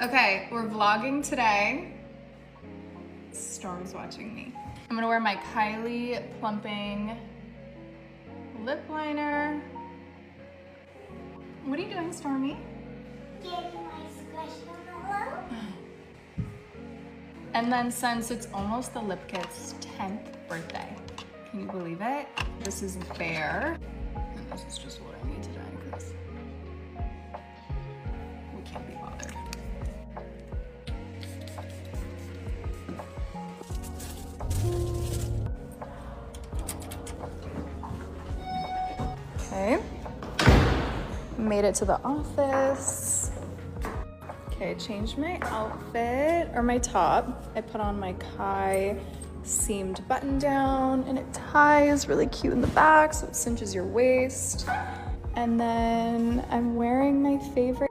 Okay, we're vlogging today. Storm's watching me. I'm gonna wear my Kylie Plumping lip liner. What are you doing, Stormy? Getting my squishy on the low. And then since it's almost the Lip Kit's 10th birthday, can you believe it? This is Bear. And this is just what I need today because we can't be bothered. Okay, made it to the office. Okay, changed my outfit, or my top. I put on my Kai seamed button down and it ties really cute in the back so it cinches your waist. And then I'm wearing my favorite